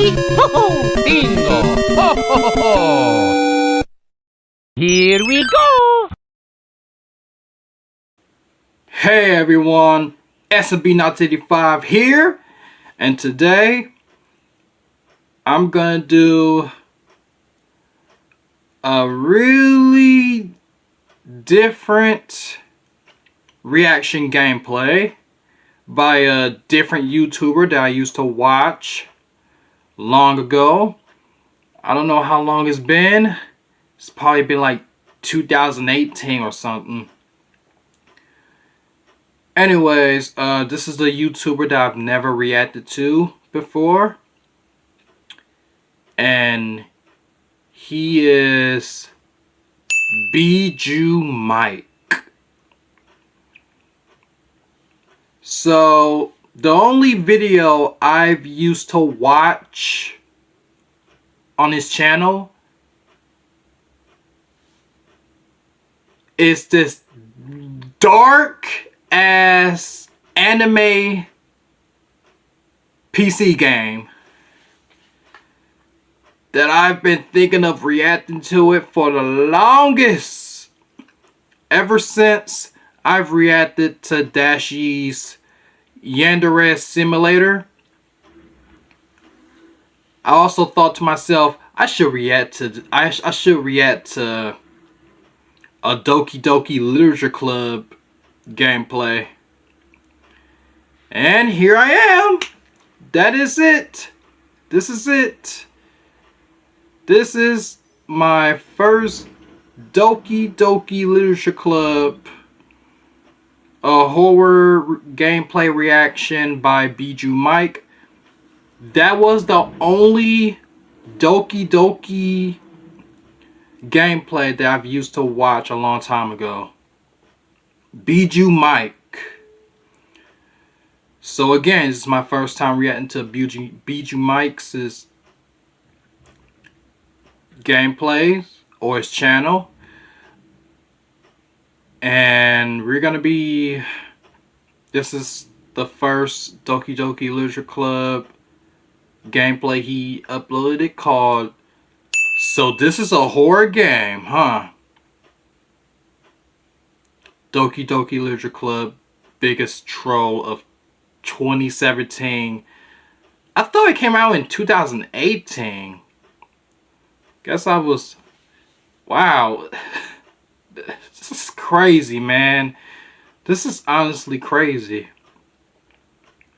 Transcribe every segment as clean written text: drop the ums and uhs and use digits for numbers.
Ho ho! Bingo! Ho ho ho! Here we go! Hey everyone, SMB1985 here, and today I'm gonna do a really different reaction gameplay by a different YouTuber that I used to watch long ago. I don't know how long it's been. It's probably been like 2018 or something. Anyways, this is the YouTuber that I've never reacted to before. And he is Bijuu Mike. So, the only video I've used to watch on his channel is this dark ass anime PC game that I've been thinking of reacting to it for the longest. Ever since I've reacted to Dashi's Yandere Simulator. I also thought to myself, I should react to a Doki Doki Literature Club gameplay. And here I am. That is it. This is it. This is my first Doki Doki Literature Club horror gameplay reaction by Bijuu Mike. That was the only Doki Doki gameplay that I've used to watch a long time ago. Bijuu Mike. So again, this is my first time reacting to Bijuu Mike's gameplays or his channel. And we're gonna be, this is the first Doki Doki Literature Club gameplay he uploaded called So This Is a Horror Game, huh? Doki Doki Literature Club, biggest troll of 2017. I thought it came out in 2018. Guess I was, wow. This is crazy, man. This is honestly crazy.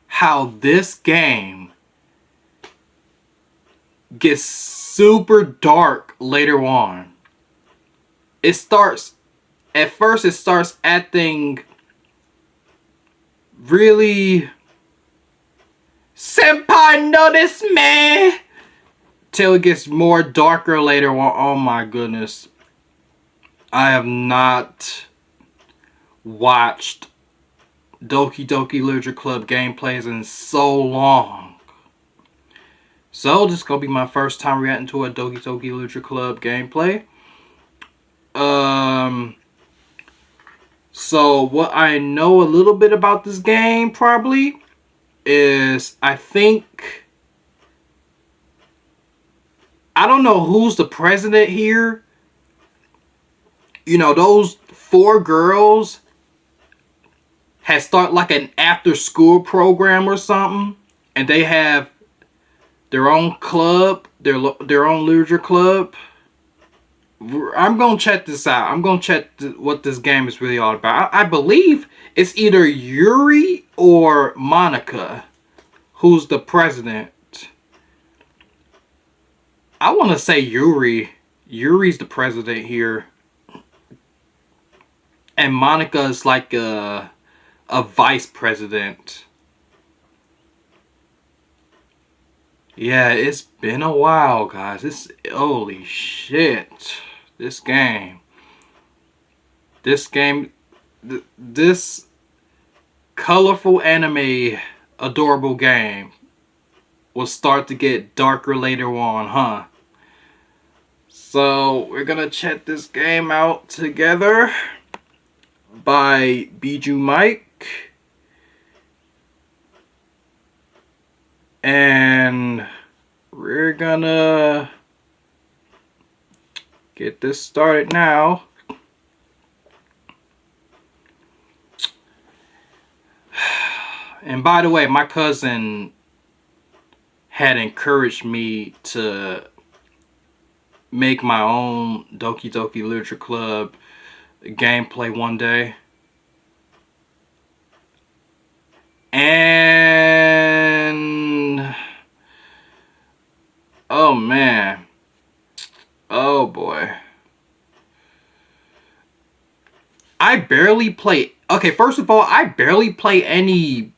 How this game gets super dark later on. It starts, at first it starts acting really senpai notice me till it gets more darker later on. Oh my goodness. I have not watched Doki Doki Literature Club gameplays in so long. So this is gonna be my first time reacting to a Doki Doki Literature Club gameplay. So what I know a little bit about this game probably is I don't know who's the president here. You know, those 4 girls had started like an after school program or something, and they have their own club, their own literature club. I'm gonna check this out. I'm gonna check what this game is really all about. I believe it's either Yuri or Monica who's the president. I want to say Yuri. Yuri's the president here. And Monica is like a vice president. Yeah, it's been a while, guys. Holy shit. This colorful anime, adorable game will start to get darker later on, huh? So, we're gonna check this game out together by Bijuu Mike. And we're gonna get this started now. And by the way, my cousin had encouraged me to make my own Doki Doki Literature Club gameplay one day. And oh man, oh boy, I barely play. Okay, first of all, I barely play any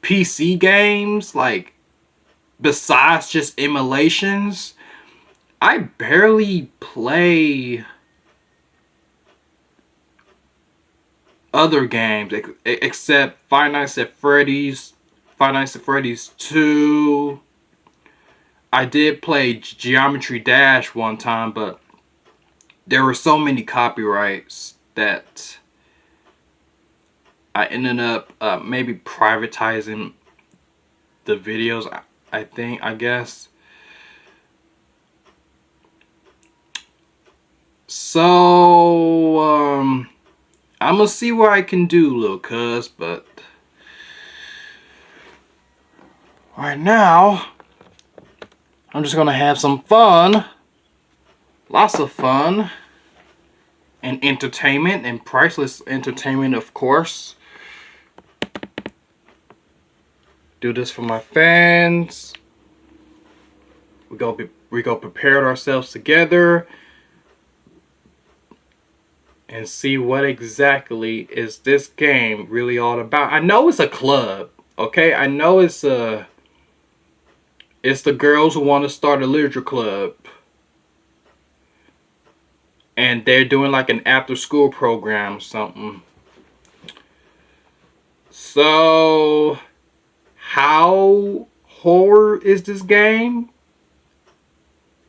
PC games, like besides just emulations. I barely play other games except Five Nights at Freddy's 2. I did play Geometry Dash one time, but there were so many copyrights that I ended up maybe privatizing the videos, I guess. So, I'm gonna see what I can do, little cuz, but right now, I'm just gonna have some fun. Lots of fun. And entertainment, and priceless entertainment, of course. Do this for my fans. We go prepare ourselves together and see what exactly is this game really all about. I know it's a club, okay? I know it's the girls who want to start a literature club. And they're doing like an after school program or something. So, how horror is this game?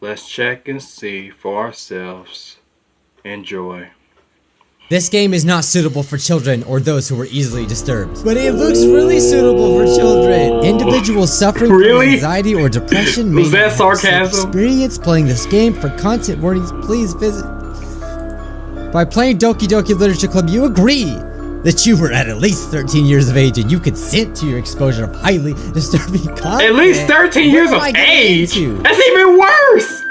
Let's check and see for ourselves. Enjoy. This game is not suitable for children or those who are easily disturbed. But it looks really suitable for children. Individuals suffering from anxiety or depression may Was that have sarcasm? experience playing this game. For content warnings, please visit. By playing Doki Doki Literature Club, you agree that you were at least 13 years of age and you consent to your exposure of highly disturbing content. At least 13 years of age? That's even worse!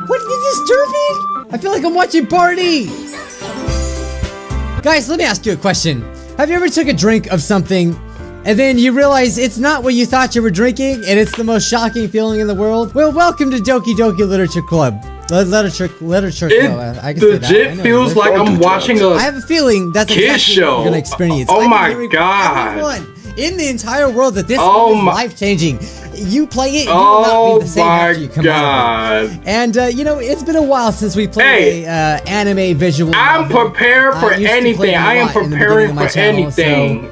What is disturbing? I feel like I'm watching Barney! Guys, let me ask you a question. Have you ever took a drink of something and then you realize it's not what you thought you were drinking and it's the most shocking feeling in the world? Well, welcome to Doki Doki Literature Club. Literature Club. I can say that. Legit feels like I'm watching a I have a feeling that's kids exactly show. what you're gonna experience. Oh I my can god! Everyone in the entire world that this game is life-changing. You play it, you will not be the same after you come out of it. And you know, it's been a while since we played a anime visual. I'm prepared for anything. I am preparing for anything.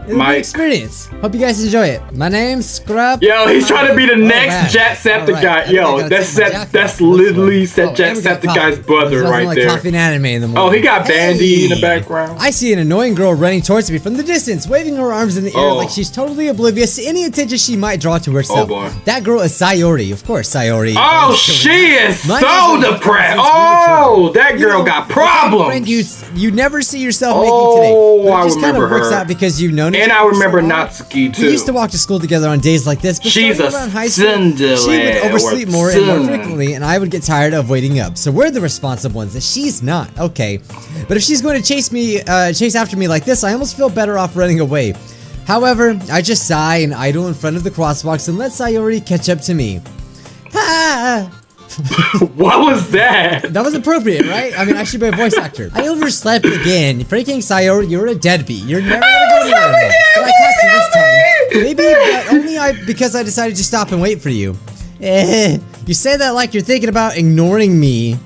It's a good experience. Hope you guys enjoy it. My name's Scrub. Yo, he's trying to be the next Jacksepticeye. Yo, that's literally Jacksepticeye's brother right like there. Coffee and anime in the morning. Oh, he got Bandy in the background. I see an annoying girl running towards me from the distance, waving her arms in the air like she's totally oblivious to any attention she might draw to herself. Oh boy. That girl is Sayori, of course, Sayori. Oh, she is so depressed. Oh, that girl got problems. Friend you never see yourself making today. But I it just kind of remember works her. out because you've known. And I remember Natsuki too. We used to walk to school together on days like this, but she's starting around high school, she would oversleep more and more frequently, and I would get tired of waiting up. So we're the responsible ones, and she's not. Okay, but if she's going to chase after me like this, I almost feel better off running away. However, I just sigh and idle in front of the crosswalks and let Sayori catch up to me. Ha! What was that? That was appropriate, right? I mean, I should be a voice actor. I overslept again. Freaking Sayori, you're a deadbeat. You're never gonna go anywhere. But I caught you this time. Maybe, but only because I decided to stop and wait for you. You say that like you're thinking about ignoring me.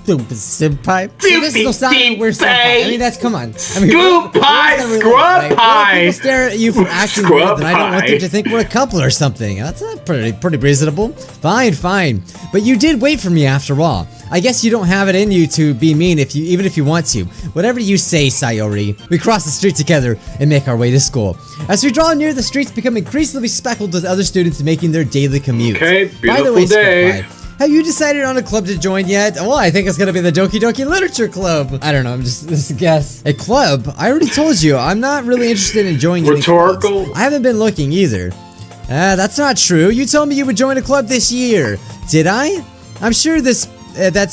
Stupid senpai. This is no sign we're senpai. I mean, that's, come on. I mean, Scoop pie, scrub pie. People stare at you for acting weird, then I don't want them to think we're a couple or something. That's pretty reasonable. Fine. But you did wait for me after all. I guess you don't have it in you to be mean even if you want to. Whatever you say, Sayori. We cross the street together and make our way to school. As we draw near, the streets become increasingly speckled with other students making their daily commute. Okay, beautiful By the way, day. Have you decided on a club to join yet? Well, I think it's gonna be the Doki Doki Literature Club. I don't know, I'm just a guess. A club? I already told you, I'm not really interested in joining any clubs. I haven't been looking either. That's not true. You told me you would join a club this year. Did I? I'm sure that's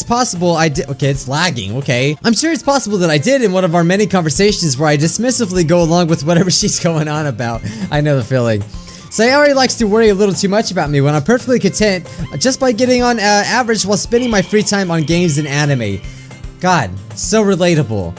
possible. I did. Okay, it's lagging. Okay. I'm sure it's possible that I did in one of our many conversations where I dismissively go along with whatever she's going on about. I know the feeling. Sayori likes to worry a little too much about me when I'm perfectly content just by getting on average while spending my free time on games and anime. God, so relatable.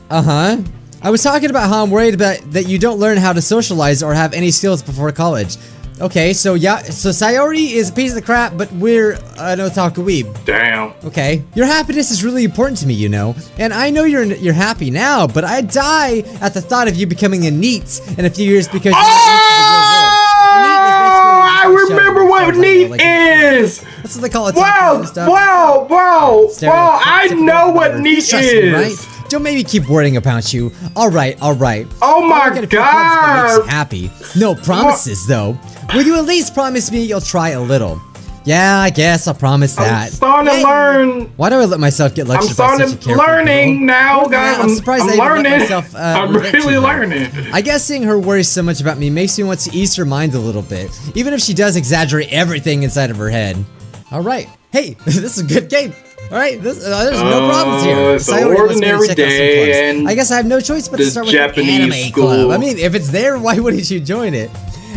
I was talking about how I'm worried about that you don't learn how to socialize or have any skills before college. Okay, so Sayori is a piece of crap, but we're an otaku weeb. Damn. Okay, your happiness is really important to me, you know, and I know you're happy now, but I die at the thought of you becoming a NEET in a few years because. I remember what NEET is. That's what they call it. Wow! I know what NEET is. Right? Don't make me keep worrying about you. All right. Oh my God! Happy. No promises though. Will you at least promise me you'll try a little? Yeah, I guess I'll promise that. I'm starting to learn. Why do I let myself get lectured by such a careful learning now, guys. I'm surprised I even let myself, I'm really learning. I guess seeing her worry so much about me makes me want to ease her mind a little bit, even if she does exaggerate everything inside of her head. All right. Hey, this is a good game. All right, there's no problems here. It's an ordinary day, and I guess I have no choice but to start with an anime club. I mean, if it's there, why wouldn't you join it?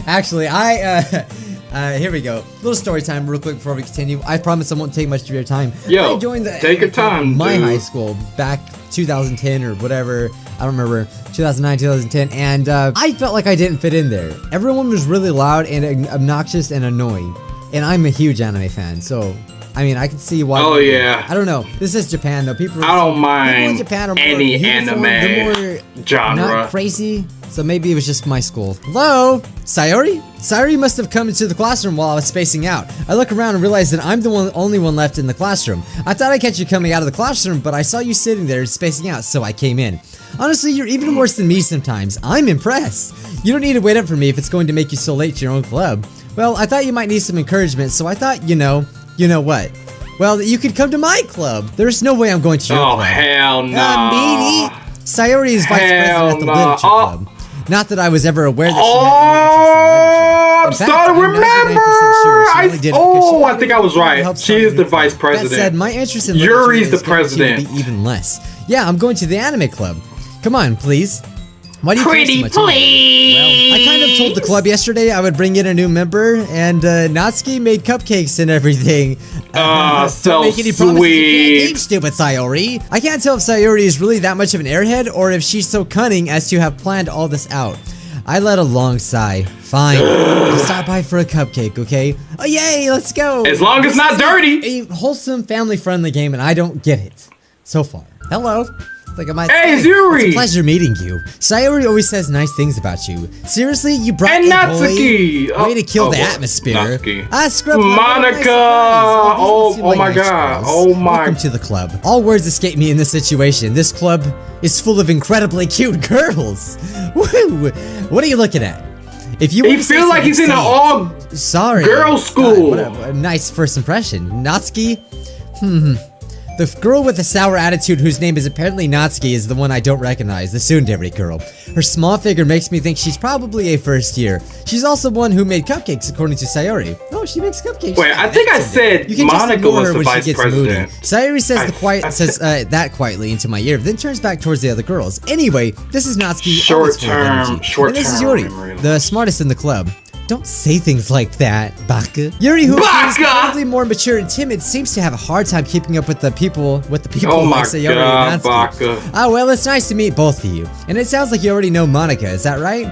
Actually, here we go. Little story time real quick before we continue. I promise I won't take much of your time. Yo, I joined take your time, my dude. high school back 2010 or whatever. I don't remember. 2009, 2010. And I felt like I didn't fit in there. Everyone was really loud and obnoxious and annoying. And I'm a huge anime fan, so I mean, I can see why. Oh yeah. I don't know. This is Japan though. People don't mind people in Japan are more any uniform, anime they're more genre. Not crazy. So maybe it was just my school. Hello? Sayori? Sayori must have come into the classroom while I was spacing out. I look around and realize that I'm the only one left in the classroom. I thought I'd catch you coming out of the classroom, but I saw you sitting there spacing out, so I came in. Honestly, you're even worse than me sometimes. I'm impressed. You don't need to wait up for me if it's going to make you so late to your own club. Well, I thought you might need some encouragement, so I thought, you know what? Well, you could come to my club. There's no way I'm going to your club. Oh, hell no. Meanie. Sayori is vice president at the literature club. Not that I was ever aware that I'm starting to remember. I think I was right. She is the vice president. That said, my interest in Yuri's the literature president. is going to be even less. Yeah, I'm going to the anime club. Come on, please. Why do you care so much? Please. Well, I kind of told the club yesterday I would bring in a new member, and Natsuki made cupcakes and everything. So make any sweet. Stupid Sayori. I can't tell if Sayori is really that much of an airhead, or if she's so cunning as to have planned all this out. I let a long sigh. Fine. I'll stop by for a cupcake, okay? Oh, yay, let's go. As long as it's not dirty. A wholesome, family-friendly game, and I don't get it. So far. Hello. Like hey, Yuri! It's a pleasure meeting you. Sayori always says nice things about you. Seriously, you brought and me Natsuki! Way to kill the atmosphere. Natsuki. Scrub Monica! Nice Oh my god. Oh my. Welcome to the club. All words escape me in this situation. This club is full of incredibly cute girls. Woo! What are you looking at? If you he feels like he's in an all girls school. What a nice first impression. Natsuki? The girl with the sour attitude whose name is apparently Natsuki is the one I don't recognize, the tsundere girl. Her small figure makes me think she's probably a first year. She's also one who made cupcakes according to Sayori. Oh, she makes cupcakes. Wait, I think I said Monica was the vice president. Sayori says that quietly into my ear, then turns back towards the other girls. Anyway, this is Natsuki. Short term. And this is Yuri, the smartest in the club. Don't say things like that, Baka. Yuri, who is probably more mature and timid, seems to have a hard time keeping up with the people like Sayori and Natsuki. Baka. Oh, well, it's nice to meet both of you. And it sounds like you already know Monica, is that right?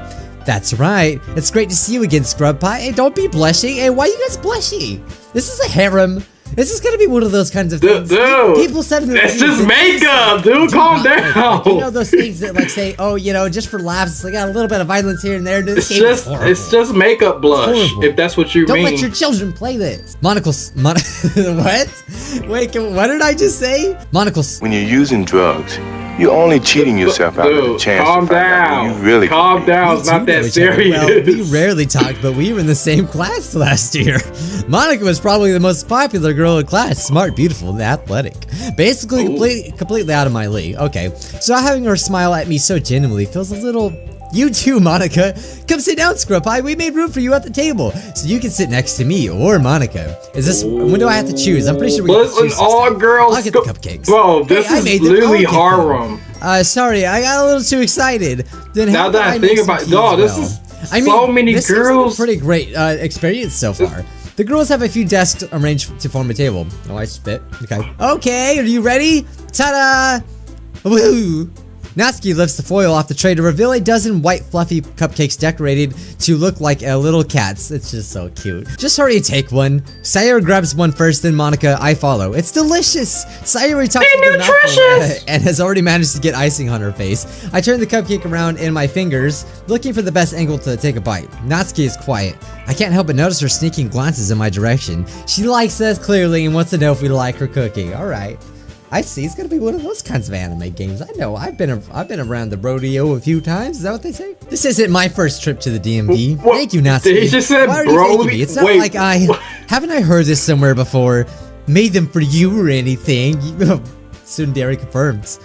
That's right. It's great to see you again, Scrub Pie. Hey, don't be blushing. Hey, why are you guys blushing? This is a harem. This is gonna be one of those kinds of things. Dude, people said it's just makeup, dude. Calm down. Like, you know those things that like say, oh, you know, just for laughs, it's like got a little bit of violence here and there. It's just makeup blush, if that's what you mean. Don't let your children play this. Monocles. What? Wait, what did I just say? Monocles. When you're using drugs, you're only cheating yourself out of the chance calm to find out who you really calm down. It's not that serious. Well, we rarely talk, but we were in the same class last year. Monica was probably the most popular girl in class. Smart, beautiful, and athletic. Basically, completely out of my league. Okay, so having her smile at me so genuinely feels a little... You too, Monica. Come sit down, Scrub Pie. We made room for you at the table, so you can sit next to me or Monica. Is this? When do I have to choose? I'm pretty sure we have to choose. All girls. I'll get the cupcakes. Bro, this is literally harem. Sorry, I got a little too excited. Then now that I think about it, dog, this is so many this girls. Seems like a pretty great experience so far. The girls have a few desks arranged to form a table. Oh, I spit. Okay. Okay, are you ready? Ta-da! Woo! Natsuki lifts the foil off the tray to reveal a dozen white fluffy cupcakes decorated to look like little cats. It's just so cute. Just hurry and take one. Sayori grabs one first, then Monica, I follow. It's delicious! Sayori talks with her mouthful and has already managed to get icing on her face. I turn the cupcake around in my fingers, looking for the best angle to take a bite. Natsuki is quiet. I can't help but notice her sneaking glances in my direction. She likes us clearly and wants to know if we like her cooking. Alright. I see. It's gonna be one of those kinds of anime games. I know. I've been around the rodeo a few times. Is that what they say? This isn't my first trip to the DMV. What? Thank you, Natsuki. He just said, why are you thanking me? It's not like haven't I heard this somewhere before? Made them for you or anything? Tsundere confirms.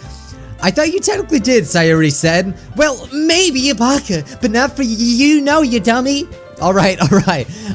I thought you technically did, Sayori said. Well, maybe, Ibaka, but not for you, you dummy. Alright.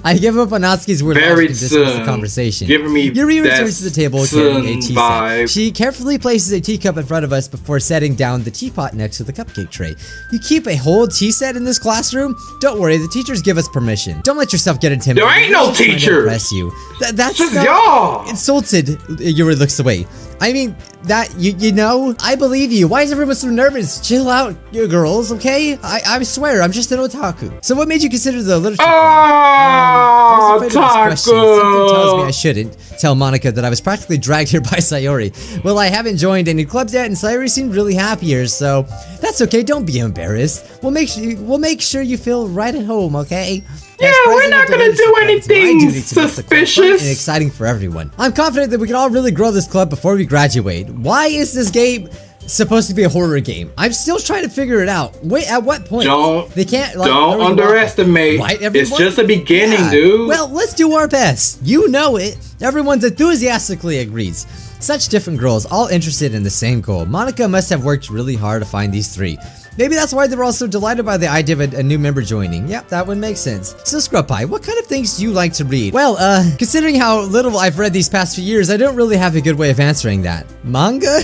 I give up on Natsuki's word Very and dismiss the conversation. Giving me Yuri returns to the table carrying a tea vibe. set. She carefully places a teacup in front of us before setting down the teapot next to the cupcake tray. You keep a whole tea set in this classroom? Don't worry, the teachers give us permission. Don't let yourself get intimidated. There ain't no teacher! Impress you. That's just not y'all! Insulted, Yuri looks away. I mean, that, you know, I believe you. Why is everyone so nervous? Chill out, you girls, okay? I swear, I'm just an otaku. So what made you consider the literature club? I was afraid of this question. Something tells me I shouldn't tell Monica that I was practically dragged here by Sayori. Well, I haven't joined any clubs yet, and Sayori seemed really happy here, so that's okay. Don't be embarrassed. We'll make sure you feel right at home, okay? Yeah, we're not gonna do anything suspicious and exciting for everyone. I'm confident that we can all really grow this club before we graduate. Why is this game supposed to be a horror game? I'm still trying to figure it out. Wait, at what point? They can't. Don't underestimate. It's just a beginning, dude. Well, let's do our best. You know it. Everyone's enthusiastically agrees. Such different girls, all interested in the same goal. Monica must have worked really hard to find these three. Maybe that's why they're all so delighted by the idea of a new member joining. Yep, that would make sense. So Scrub Pie, what kind of things do you like to read? Well, considering how little I've read these past few years, I don't really have a good way of answering that. Manga?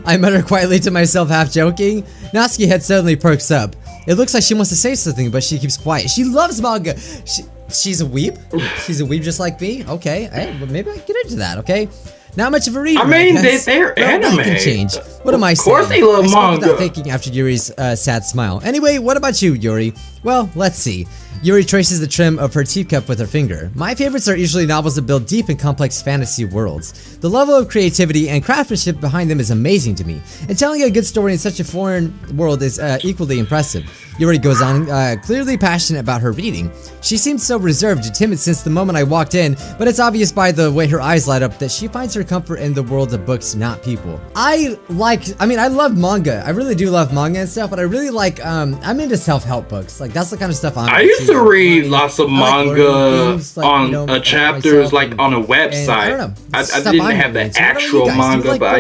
I mutter quietly to myself, half joking. Natsuki head suddenly perks up. It looks like she wants to say something, but she keeps quiet. She loves manga. She's a weeb? She's a weeb just like me? Okay, well, maybe I can get into that, okay? Not much of a reader. I mean, they're anime. That can change. What am I saying? Of course they love manga. Without thinking after Yuri's sad smile. Anyway, what about you, Yuri? Well, let's see. Yuri traces the trim of her teacup with her finger. My favorites are usually novels that build deep and complex fantasy worlds. The level of creativity and craftsmanship behind them is amazing to me, and telling a good story in such a foreign world is equally impressive. Yuri goes on, clearly passionate about her reading. She seems so reserved and timid since the moment I walked in, but it's obvious by the way her eyes light up that she finds her comfort in the world of books, not people. I love manga. I really do love manga and stuff, but I really like, I'm into self-help books. Like, that's the kind of stuff I'm into. I used to read lots of manga on chapters, like on a website. I didn't have the actual manga, but I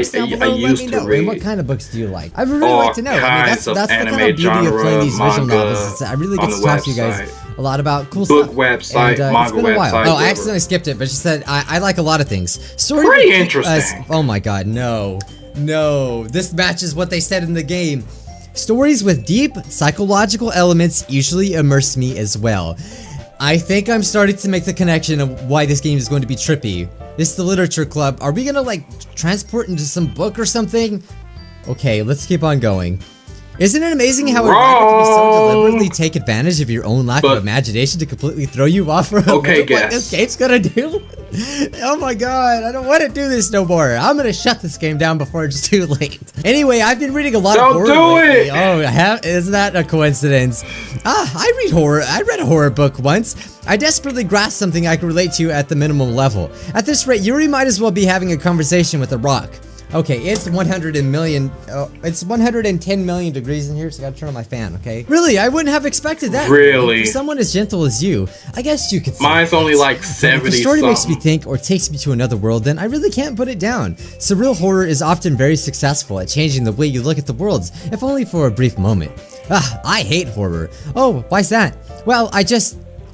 used to read. And what kind of books do you like? I would really like to know. I mean, that's the kind of beauty of playing these visual novels. I really get to talk to you guys a lot about cool book stuff. Website, and, manga it's been a while. website. Oh, I accidentally skipped it, but she said I like a lot of things. Story pretty interesting. Oh my god, no. This matches what they said in the game. Stories with deep psychological elements usually immerse me as well. I think I'm starting to make the connection of why this game is going to be trippy. This is the literature club. Are we gonna like transport into some book or something? Okay, let's keep on going. Isn't it amazing how a writer can be so deliberately take advantage of your own lack of imagination to completely throw you off for what this game's gonna do? Oh my god, I don't want to do this no more. I'm gonna shut this game down before it's too late. Anyway, I've been reading a lot of horror lately. Oh, isn't that a coincidence? I read horror. I read a horror book once. I desperately grasped something I could relate to at the minimum level. At this rate, Yuri might as well be having a conversation with a rock. Okay, it's 110 million degrees in here, so I gotta turn on my fan, okay? Really, I wouldn't have expected that. Really? For someone as gentle as you, I guess you could say mine's only like 70 If the story makes me think or takes me to another world, then I really can't put it down. Surreal horror is often very successful at changing the way you look at the worlds, if only for a brief moment. I hate horror. Oh, why's that? Well,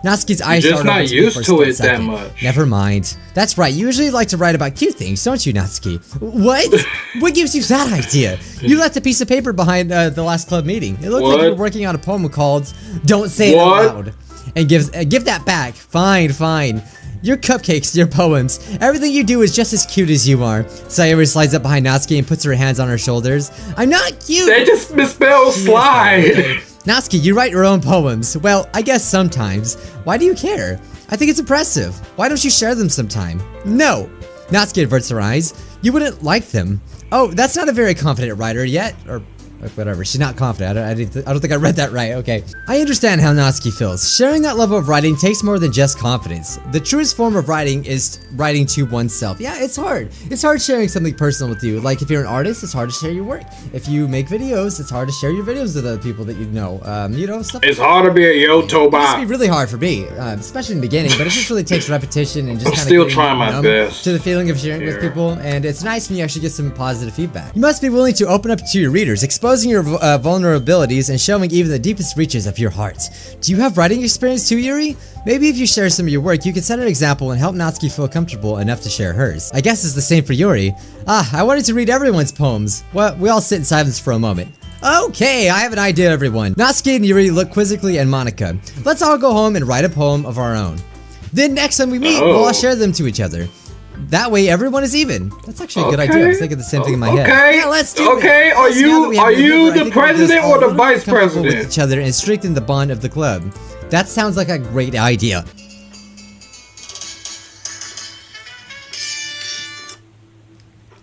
Natsuki's eyes just not used to it that much. Never mind. That's right, you usually like to write about cute things, don't you, Natsuki? What? What gives you that idea? You left a piece of paper behind the last club meeting. It looked like you were working on a poem called Don't Say It Out Loud. And give that back. Fine. Your cupcakes, your poems, everything you do is just as cute as you are. Sayori slides up behind Natsuki and puts her hands on her shoulders. I'm not cute! They just misspelled slide! Okay. Natsuki, you write your own poems. Well, I guess sometimes. Why do you care? I think it's impressive. Why don't you share them sometime? No! Natsuki averts her eyes. You wouldn't like them. Oh, that's not a very confident writer yet. Or whatever, she's not confident. I don't think I read that right. Okay. I understand how Natsuki feels. Sharing that level of writing takes more than just confidence. The truest form of writing is writing to oneself. Yeah, it's hard. It's hard sharing something personal with you. Like if you're an artist, it's hard to share your work. If you make videos, it's hard to share your videos with other people that you know. Stuff. It's hard to be a YouTuber. It used to be really hard for me, especially in the beginning, but it just really takes repetition and just kind of still trying my best to the feeling of sharing with people, and it's nice when you actually get some positive feedback. You must be willing to open up to your readers, exposing your vulnerabilities and showing even the deepest reaches of your heart. Do you have writing experience too, Yuri? Maybe if you share some of your work, you can set an example and help Natsuki feel comfortable enough to share hers. I guess it's the same for Yuri. I wanted to read everyone's poems. Well, we all sit in silence for a moment. Okay, I have an idea, everyone. Natsuki and Yuri look quizzically at Monica. Let's all go home and write a poem of our own. Then next time we meet, we'll all share them to each other. That way, everyone is even. That's actually a good idea. I was thinking the same thing in my head. Yeah, let's do it. Okay, are you the president or the vice president? With each other and strengthen the bond of the club. That sounds like a great idea.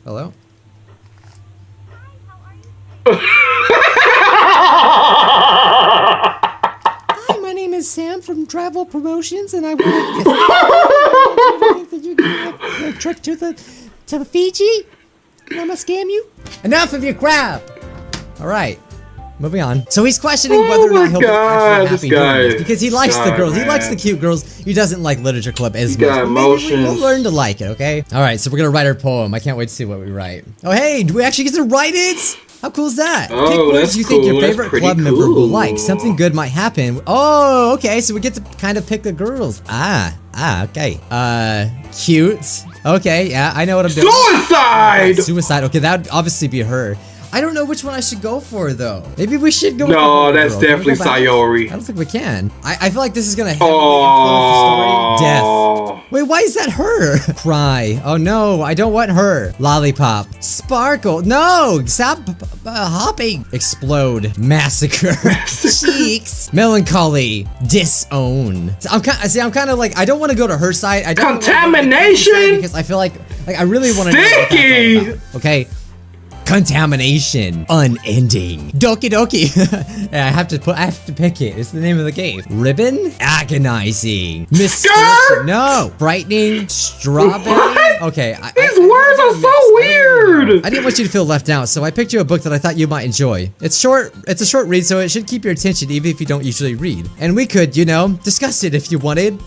Hello? Hi, my name is Sam from Travel Promotions, and I want to think that you're going a trip to the Fiji? And I'm gonna scam you? Enough of your crap! Alright, moving on. So he's questioning whether or not he'll be actually happy doing this, because he likes the girls. Man. He likes the cute girls. He doesn't like literature club as much. Maybe we'll learn to like it, okay? Alright, so we're gonna write our poem. I can't wait to see what we write. Oh hey, do we actually get to write it? How cool is that? Oh, pick that's you cool. think your favorite club member will like. Something good might happen. Oh, okay, so we get to kind of pick the girls. Okay. Cute. Okay, yeah, I know what I'm doing. Suicide! Suicide. Okay, that would obviously be her. I don't know which one I should go for, though. Maybe we should go No, that's definitely Sayori. I don't think we can. I feel like this is gonna heavily influence the story. Death. Wait, why is that her? Cry. Oh no, I don't want her. Lollipop. Sparkle. No! Stop hopping. Explode. Massacre. Cheeks. Melancholy. Disown. So I'm kind of like, I don't want to go to her side. I don't Contamination! Because I feel like I really want to Sticky! know what that's all about. Okay. Contamination. Unending. Doki Doki. I have to pick it. It's the name of the game. Ribbon. Agonizing. Misfortune. No. Frightening. Strawberry. What? Okay. These words are so weird. I didn't want you to feel left out, so I picked you a book that I thought you might enjoy. It's short. It's a short read, so it should keep your attention even if you don't usually read. And we could, discuss it if you wanted.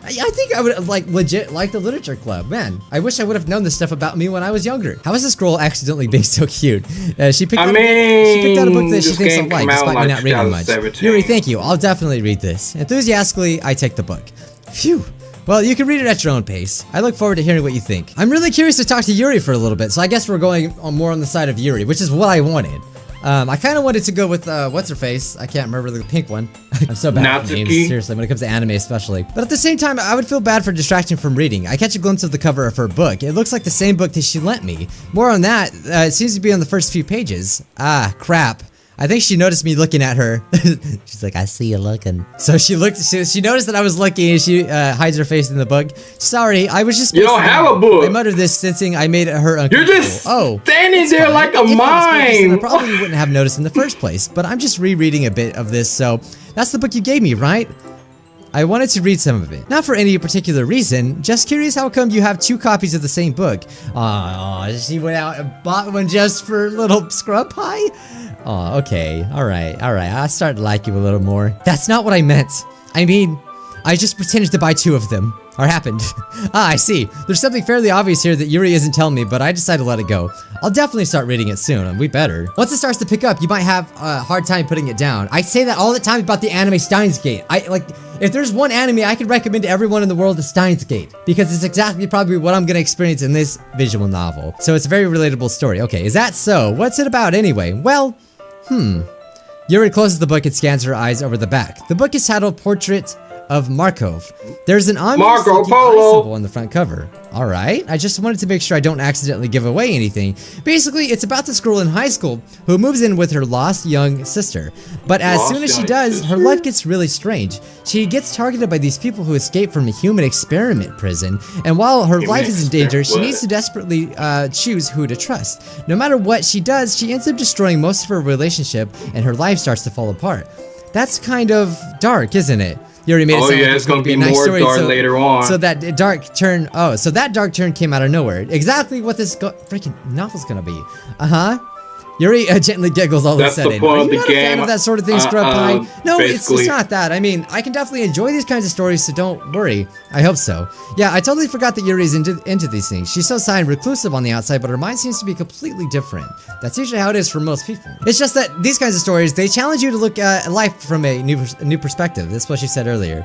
I think I would legit like the literature club. Man, I wish I would have known this stuff about me when I was younger. How is this girl accidentally being so cute? She picked out a book that she thinks I'll like, despite me not reading much. Yuri, thank you. I'll definitely read this. Enthusiastically, I take the book. Phew. Well, you can read it at your own pace. I look forward to hearing what you think. I'm really curious to talk to Yuri for a little bit, so I guess we're going more on the side of Yuri, which is what I wanted. I kind of wanted to go with, what's her face? I can't remember the pink one. I'm so bad at names, seriously, when it comes to anime especially. But at the same time, I would feel bad for distracting from reading. I catch a glimpse of the cover of her book. It looks like the same book that she lent me. More on that, it seems to be on the first few pages. Ah, crap. I think she noticed me looking at her. She's like, I see you looking. So she noticed that I was looking and she hides her face in the book. Sorry, I was just... You don't have a book. I muttered this sensing I made her uncomfortable. You're just standing there like a mime. I probably wouldn't have noticed in the first place, but I'm just rereading a bit of this, so that's the book you gave me, right? I wanted to read some of it. Not for any particular reason, just curious how come you have 2 copies of the same book. Oh, she went out and bought one just for little scrub pie? Oh, okay. Alright. I started to like you a little more. That's not what I meant. I mean, I just pretended to buy 2 of them. Or happened. I see. There's something fairly obvious here that Yuri isn't telling me, but I decided to let it go. I'll definitely start reading it soon, and we better. Once it starts to pick up, you might have a hard time putting it down. I say that all the time about the anime Steins Gate. If there's one anime I could recommend to everyone in the world, it's Steins Gate. Because it's exactly probably what I'm gonna experience in this visual novel. So it's a very relatable story. Okay, is that so? What's it about anyway? Well, Yuri closes the book and scans her eyes over the back. The book is titled Portrait of Markov. There's an ominous looking eye symbol on the front cover. Alright, I just wanted to make sure I don't accidentally give away anything. Basically, it's about this girl in high school who moves in with her lost young sister. But as soon as she does, her life gets really strange. She gets targeted by these people who escape from a human experiment prison, and while her life is in danger, she needs to desperately choose who to trust. No matter what she does, she ends up destroying most of her relationship, and her life starts to fall apart. That's kind of dark, isn't it? You already made it sound like it's gonna be a nice story, later on. So that dark turn, so that dark turn came out of nowhere. Exactly what this freaking novel's gonna be. Yuri gently giggles all of a sudden. That's the point of the game. Are you not a fan of that sort of thing, Scrub Pie? No, it's basically. not that. I mean, I can definitely enjoy these kinds of stories, so don't worry. I hope so. Yeah, I totally forgot that Yuri's into these things. She's so silent, reclusive on the outside, but her mind seems to be completely different. That's usually how it is for most people. It's just that these kinds of stories, they challenge you to look at life from a new perspective. That's what she said earlier.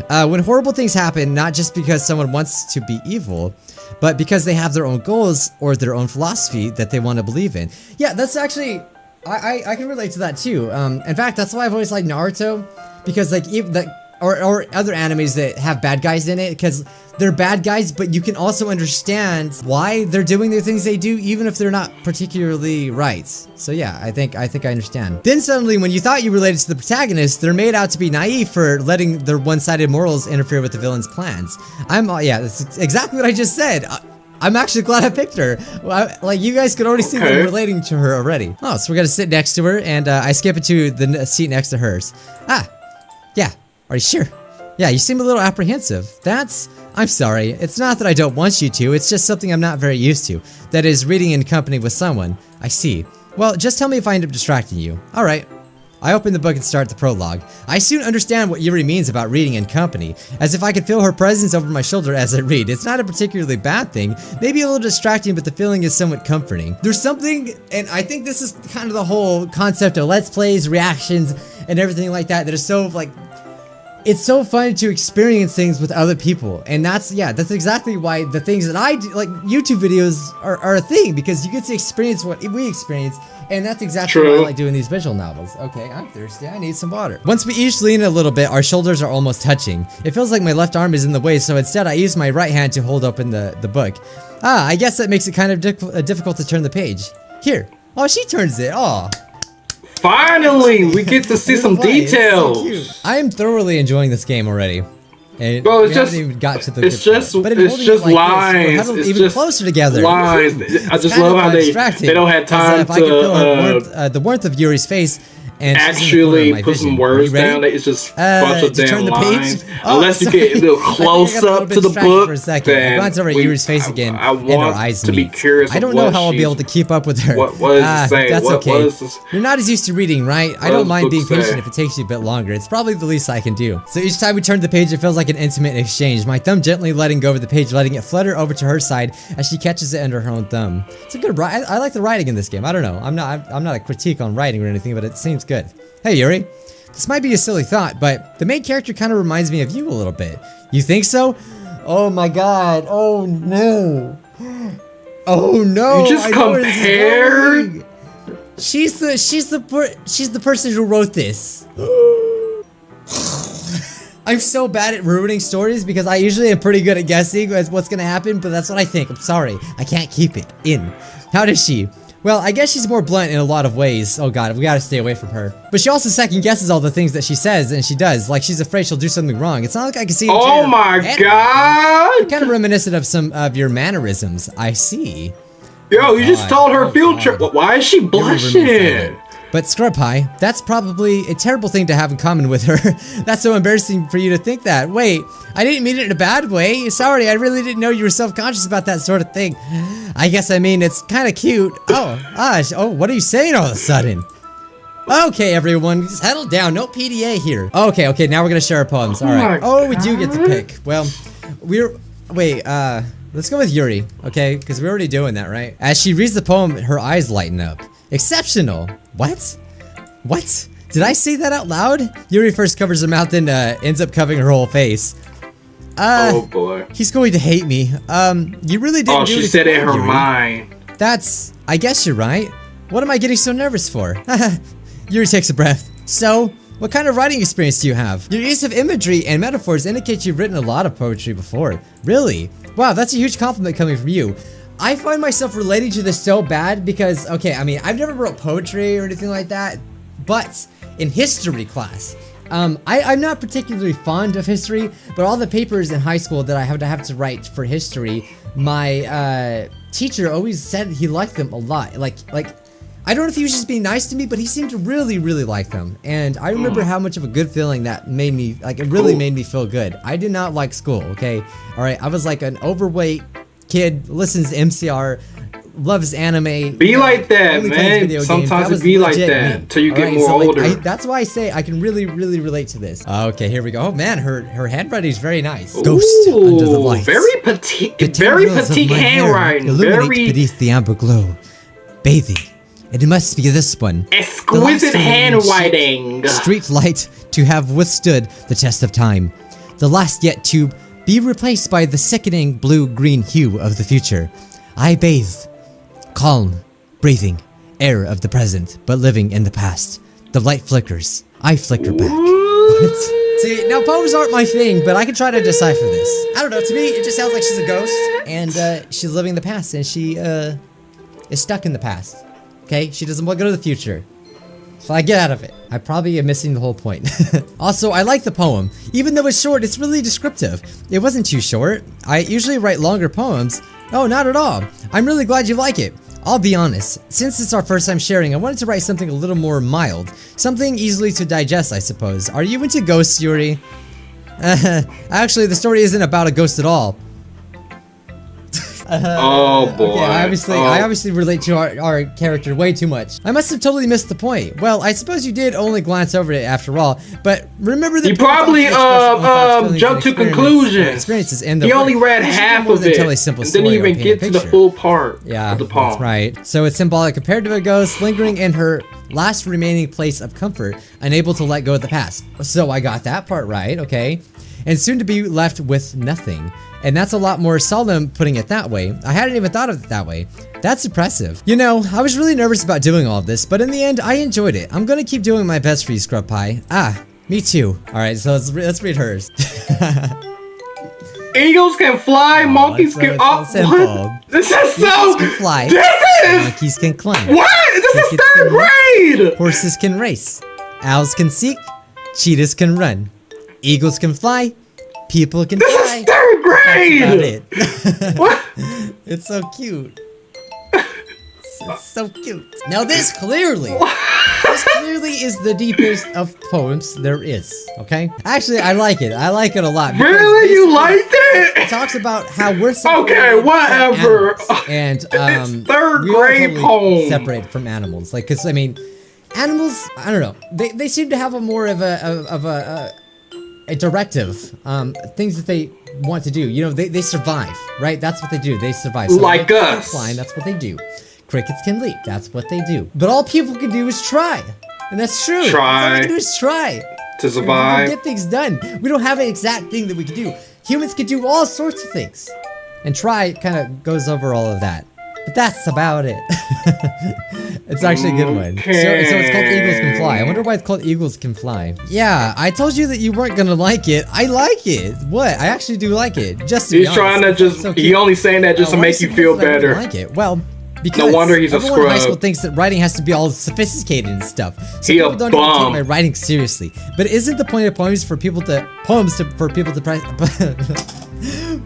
When horrible things happen, not just because someone wants to be evil, but because they have their own goals or their own philosophy that they want to believe in. Yeah, that's actually, I can relate to that too. In fact, that's why I've always liked Naruto, because like even or other animes that have bad guys in it, because they're bad guys, but you can also understand why they're doing the things they do, even if they're not particularly right. So yeah, I think I understand. Then suddenly, when you thought you related to the protagonist, they're made out to be naive for letting their one-sided morals interfere with the villain's plans. Yeah, that's exactly what I just said. I'm actually glad I picked her. Like, you guys could already see that I'm relating to her already. Oh, so we're gonna sit next to her, and I skip it to the seat next to hers. Yeah. Are you sure? Yeah, you seem a little apprehensive. I'm sorry. It's not that I don't want you to, it's just something I'm not very used to. That is, reading in company with someone. I see. Well, just tell me if I end up distracting you. Alright. I open the book and start the prologue. I soon understand what Yuri means about reading in company, as if I could feel her presence over my shoulder as I read. It's not a particularly bad thing, maybe a little distracting, but the feeling is somewhat comforting. There's something, and I think this is kind of the whole concept of Let's Plays, reactions, and everything like that is so, like, it's so fun to experience things with other people, and that's exactly why the things that I do, like YouTube videos, are a thing, because you get to experience what we experience, and that's exactly why I like doing these visual novels. Okay, I'm thirsty, I need some water. Once we each lean a little bit, our shoulders are almost touching. It feels like my left arm is in the way, so instead I use my right hand to hold open the book. I guess that makes it kind of difficult to turn the page. Here. Oh, she turns it. Oh. Finally, we get to see some details. So I am thoroughly enjoying this game already. And bro, it's just even got to the it's just but it's just like lines. It's even just closer together. Lines. I just love how they don't have time to I can feel the warmth of Yuri's face. And actually put some words down. It's just a bunch of damn lines. Unless you get a little close up to the book, for a second. I glanced over at Yuri's face again, I and her eyes to be curious. I don't know how I'll be able to keep up with her. What is it saying? That's what, okay. You're not as used to reading, right? I don't mind being patient if it takes you a bit longer. It's probably the least I can do. So each time we turn the page, it feels like an intimate exchange. My thumb gently letting go of the page, letting it flutter over to her side as she catches it under her own thumb. It's a good writing. I like the writing in this game. I don't know. I'm not a critique on writing or anything, but it seems good. Hey Yuri, this might be a silly thought, but the main character kind of reminds me of you a little bit. You think so? Oh my god, oh no. Oh no, you just compared? She's the person who wrote this. I'm so bad at ruining stories because I usually am pretty good at guessing what's gonna happen, but that's what I think. I'm sorry, I can't keep it in. How does she? Well, I guess she's more blunt in a lot of ways. Oh god, we gotta stay away from her. But she also second guesses all the things that she says and she does. Like she's afraid she'll do something wrong. It's not like I can see. Oh my god! Kind of reminiscent of some of your mannerisms. I see. Yo, you just told her field trip. Why is she blushing? But Scrub Pie, that's probably a terrible thing to have in common with her. That's so embarrassing for you to think that. Wait, I didn't mean it in a bad way. Sorry, I really didn't know you were self-conscious about that sort of thing. I guess I mean it's kind of cute. Oh, what are you saying all of a sudden? Okay, everyone, just settle down. No PDA here. Okay, now we're gonna share our poems. All right. Oh, we do get to pick. Well, let's go with Yuri, okay? Because we're already doing that, right? As she reads the poem, her eyes lighten up. Exceptional. What? What? Did I say that out loud? Yuri first covers her mouth, then ends up covering her whole face. Oh boy. He's going to hate me. You really didn't do she said it in her Yuri. mind. I guess you're right. What am I getting so nervous for? Yuri takes a breath. So, what kind of writing experience do you have? Your use of imagery and metaphors indicates you've written a lot of poetry before. Really? Wow, that's a huge compliment coming from you. I find myself relating to this so bad because, okay, I mean, I've never wrote poetry or anything like that, but in history class, I'm not particularly fond of history, but all the papers in high school that I have to write for history, my teacher always said he liked them a lot. Like I don't know if he was just being nice to me, but he seemed to really, really like them. And I remember how much of a good feeling that made me, like it really made me feel good. I did not like school, okay? All right, I was like an overweight kid, listens to MCR, loves anime. Be like that, man. Sometimes it be like that until you get more older. That's why I say I can really, really relate to this. Okay, here we go. Oh man, her handwriting is very nice. Ghost under the lights. Very petite handwriting. Illuminate beneath the amber glow, bathing. It must be this one. Exquisite handwriting. Street light to have withstood the test of time. The last yet to be replaced by the sickening blue-green hue of the future. I bathe. Calm, breathing, air of the present, but living in the past. The light flickers. I flicker back. What? See, now poems aren't my thing, but I can try to decipher this. I don't know, to me, it just sounds like she's a ghost, and she's living the past, and she is stuck in the past. Okay? She doesn't want to go to the future. So I get out of it. I probably am missing the whole point. Also, I like the poem. Even though it's short, it's really descriptive. It wasn't too short. I usually write longer poems. Oh, not at all. I'm really glad you like it. I'll be honest, since it's our first time sharing, I wanted to write something a little more mild. Something easily to digest, I suppose. Are you into ghosts, Yuri? Actually, the story isn't about a ghost at all. Oh boy. Okay, I obviously relate to our character way too much. I must have totally missed the point. Well, I suppose you did only glance over it after all, but remember that you probably jumped to conclusions. He only read half of it and didn't even get to the full part of the poem. That's right. So it's symbolic compared to a ghost lingering in her last remaining place of comfort, unable to let go of the past. So I got that part right, okay? And soon to be left with nothing. And that's a lot more solemn putting it that way. I hadn't even thought of it that way. That's impressive. You know, I was really nervous about doing all of this, but in the end, I enjoyed it. I'm gonna keep doing my best for you, Scrub Pie. Me too. Alright, so let's read hers. Eagles can fly, monkeys can... what? This is so... Eagles can fly, monkeys can climb. What? This is third grade! Horses can race. Owls can seek. Cheetahs can run. Eagles can fly. People can fly. This is third grade! That's about it. What? It's so cute. It's so cute. Now this clearly is the deepest of poems there is, okay? Actually, I like it. I like it a lot. Really? You liked it? It talks about how we're okay, whatever. And it's third grade poem. Separated from animals. Like, cause I mean, animals, I don't know. They seem to have a more of a directive, things that they want to do. You know, they survive, right? That's what they do. They survive. So like us. Flying, that's what they do. Crickets can leap. That's what they do. But all people can do is try. And that's true. Try. All we can do is try. To survive. We can get things done. We don't have an exact thing that we can do. Humans can do all sorts of things. And try kind of goes over all of that. But that's about it. It's actually a good one. So it's called Eagles Can Fly. I wonder why it's called Eagles Can Fly. Yeah, I told you that you weren't gonna like it. I like it. What? I actually do like it. Just to be honest. He's trying to just... He only saying that just to make you feel better. I like it. Well, Because no wonder he's a everyone in high school scrub. thinks that writing has to be all sophisticated and stuff. So He a people don't even bum. take my writing seriously. But isn't the point of poems for people to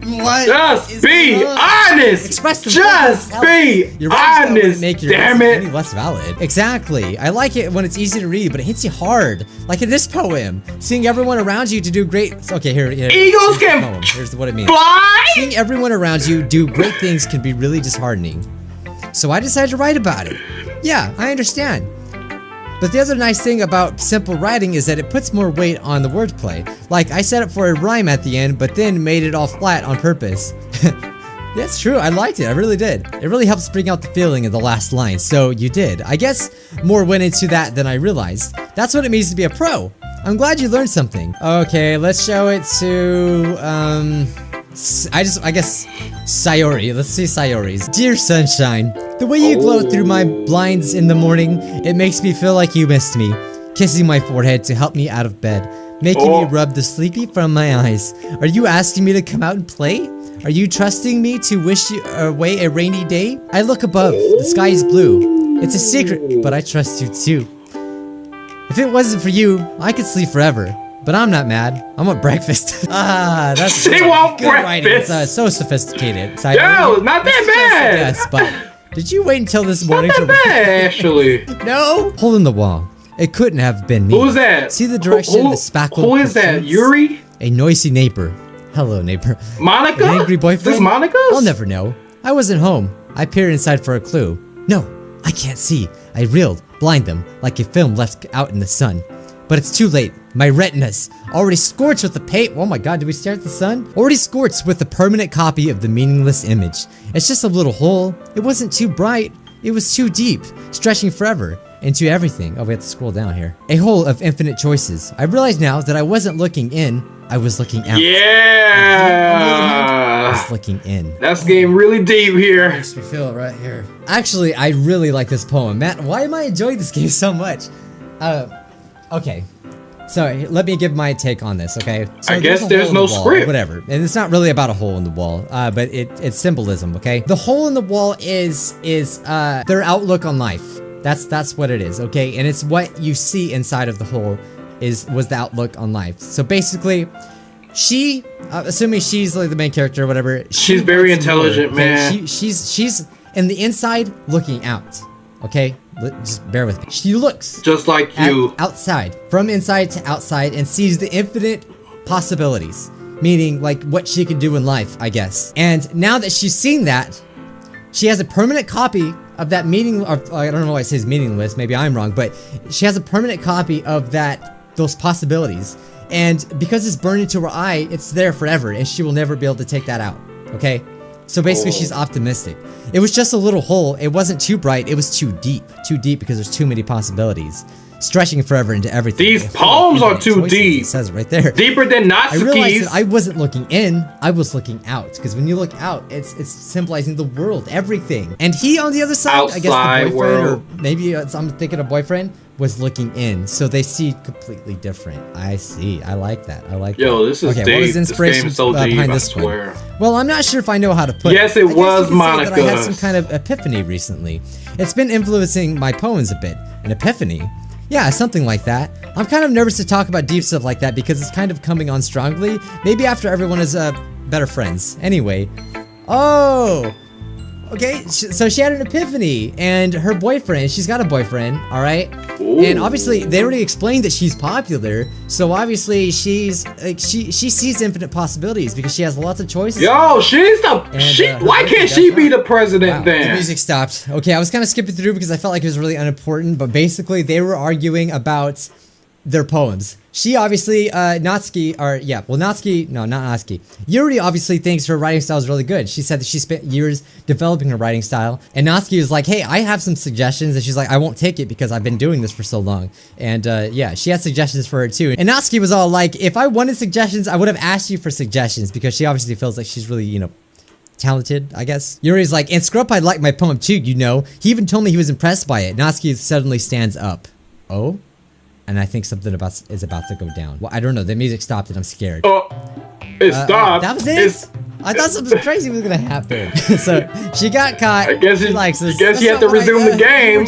What? Just be honest. Express them. Just be Your writing style wouldn't honest. make your Damn message any it. less valid. Exactly. I like it when it's easy to read, but it hits you hard. Like in this poem, seeing everyone around you to do great. Okay, here. Eagles can poem. Here's what it means. Fly. Seeing everyone around you do great things can be really disheartening. So I decided to write about it. Yeah, I understand. But the other nice thing about simple writing is that it puts more weight on the wordplay. Like, I set it for a rhyme at the end, but then made it all flat on purpose. That's true, I liked it, I really did. It really helps bring out the feeling in the last line, so you did. I guess more went into that than I realized. That's what it means to be a pro. I'm glad you learned something. Okay, let's show it to, I guess, Sayori. Let's see Sayori's. Dear sunshine, the way you glow through my blinds in the morning, it makes me feel like you missed me. Kissing my forehead to help me out of bed, making me rub the sleepy from my eyes. Are you asking me to come out and play? Are you trusting me to wish you away a rainy day? I look above, the sky is blue. It's a secret, but I trust you too. If it wasn't for you, I could sleep forever. But I'm not mad. I want breakfast. That's She want good writing. breakfast. It's so sophisticated. So Yo, not that bad. Yes, but did you wait until this morning Not that bad, actually. No. Hole in the wall. It couldn't have been me. Who's that? See the direction the spackle. Who is that? protrudes? Yuri? A noisy neighbor. Hello, neighbor. Monica? An angry boyfriend? This Monica's? I'll never know. I wasn't home. I peered inside for a clue. No, I can't see. I reeled, blind them, like a film left out in the sun. But it's too late. My retinas, already scorched with the paint. Oh my god, did we stare at the sun? Already scorched with a permanent copy of the meaningless image. It's just a little hole. It wasn't too bright. It was too deep, stretching forever into everything. Oh, we have to scroll down here. A hole of infinite choices. I realize now that I wasn't looking in, I was looking out. I Yeah. was looking in. That's getting really deep here. Makes me feel it right here. Actually, I really like this poem. Matt, why am I enjoying this game so much? Okay. So let me give my take on this, okay? So I guess a there's hole in no the wall, script. Whatever. And it's not really about a hole in the wall, but it's symbolism, okay? The hole in the wall is their outlook on life. That's what it is, okay? And it's what you see inside of the hole was the outlook on life. So basically, she, assuming she's like the main character or whatever, She's very wants more, intelligent, okay? man. She's in the inside looking out, okay? Just bear with me. She looks Just like you. outside, from inside to outside, and sees the infinite possibilities, meaning like what she could do in life, I guess. And now that she's seen that, she has a permanent copy of that meaning. I don't know why it says meaningless. Maybe I'm wrong, but she has a permanent copy of those possibilities. And because it's burned into her eye, it's there forever, and she will never be able to take that out. Okay. So basically, she's optimistic. It was just a little hole. It wasn't too bright. It was too deep. Too deep because there's too many possibilities. Stretching forever into everything. These poems are too Choices, deep. It says it right there. Deeper than I realized that Natsuki's. I wasn't looking in, I was looking out. Because when you look out, it's symbolizing the world, everything. And he on the other side, I guess Outside the boyfriend, world. or maybe I'm thinking a boyfriend, was looking in. So they see completely different. I see. I like that. I like that. Yo, this is okay, deep. what was the This inspiration game's so deep, behind I this one? swear. Well, I'm not sure if I know how to put it. Yes, it I guess was you could say that I had Monica. some kind of epiphany recently. It's been influencing my poems a bit. An epiphany? Yeah, something like that. I'm kind of nervous to talk about deep stuff like that because it's kind of coming on strongly. Maybe after everyone is better friends. Anyway. Oh! Okay, so she had an epiphany, and her boyfriend, she's got a boyfriend, alright? And obviously, they already explained that she's popular, so obviously she's, like, she sees infinite possibilities because she has lots of choices. Yo, she's the. And, Why can't she be the president Wow, the then? music stopped. Okay, I was kind of skipping through because I felt like it was really unimportant, but basically they were arguing about their poems. She obviously, Natsuki, no, not Natsuki. Yuri obviously thinks her writing style is really good. She said that she spent years developing her writing style, and Natsuki was like, hey, I have some suggestions, and she's like, I won't take it because I've been doing this for so long. And yeah, she had suggestions for her too. And Natsuki was all like, if I wanted suggestions, I would have asked you for suggestions because she obviously feels like she's really, talented, I guess. Yuri's like, and Scrub-Eyed liked my poem too, He even told me he was impressed by it. Natsuki suddenly stands up. Oh? And I think something is about to go down. Well, I don't know. The music stopped and I'm scared. Oh, it stopped. That was it? It's I thought something crazy was gonna happen. So she got caught. I guess she likes us. I guess you have to resume the game.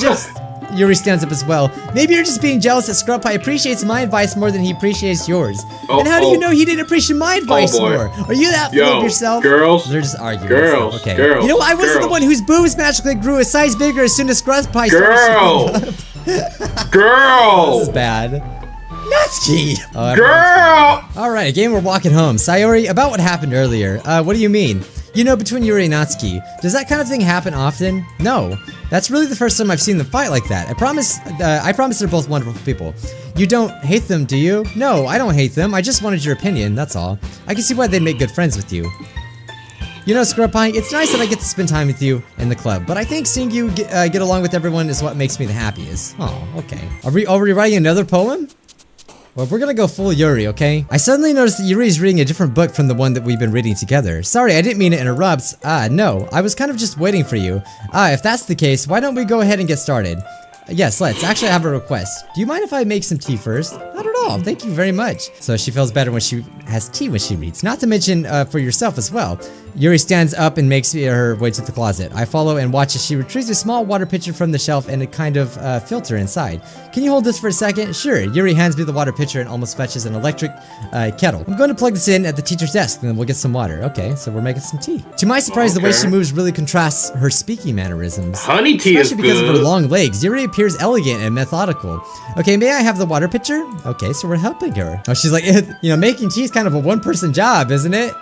Yuri stands up as well. Maybe you're just being jealous that Scrub Pie appreciates my advice more than he appreciates yours. And how do you know he didn't appreciate my advice more? Are you that full of yourself? Girls. They're just arguing. Girls. Okay. Girls. You know, I wasn't the one whose boobs magically grew a size bigger as soon as Scrub Pie started. Girl. This is bad. Natsuki! Oh, girl! Alright, again we're walking home. Sayori, about what happened earlier. What do you mean? You know, between Yuri and Natsuki, does that kind of thing happen often? No. That's really the first time I've seen them fight like that. I promise they're both wonderful people. You don't hate them, do you? No, I don't hate them. I just wanted your opinion, that's all. I can see why they'd make good friends with you. You know, Scrub Pie, it's nice that I get to spend time with you in the club, but I think seeing you get along with everyone is what makes me the happiest. Oh, okay. Are we writing another poem? Well, we're gonna go full Yuri, okay? I suddenly noticed that Yuri is reading a different book from the one that we've been reading together. Sorry, I didn't mean to interrupt. No, I was kind of just waiting for you. If that's the case, why don't we go ahead and get started? Yes, let's. Actually, I have a request. Do you mind if I make some tea first? Not at all, thank you very much. So she feels better when she has tea when she reads. Not to mention, for yourself as well. Yuri stands up and makes her way to the closet. I follow and watch as she retrieves a small water pitcher from the shelf and a kind of filter inside. Can you hold this for a second? Sure. Yuri hands me the water pitcher and almost fetches an electric kettle. I'm going to plug this in at the teacher's desk and then we'll get some water. Okay, so we're making some tea. To my surprise, the way she moves really contrasts her speaking mannerisms. Honey tea is good. Especially because of her long legs. Yuri appears elegant and methodical. Okay, may I have the water pitcher? Okay, so we're helping her. Oh, she's like, you know, making tea is kind of a one-person job, isn't it?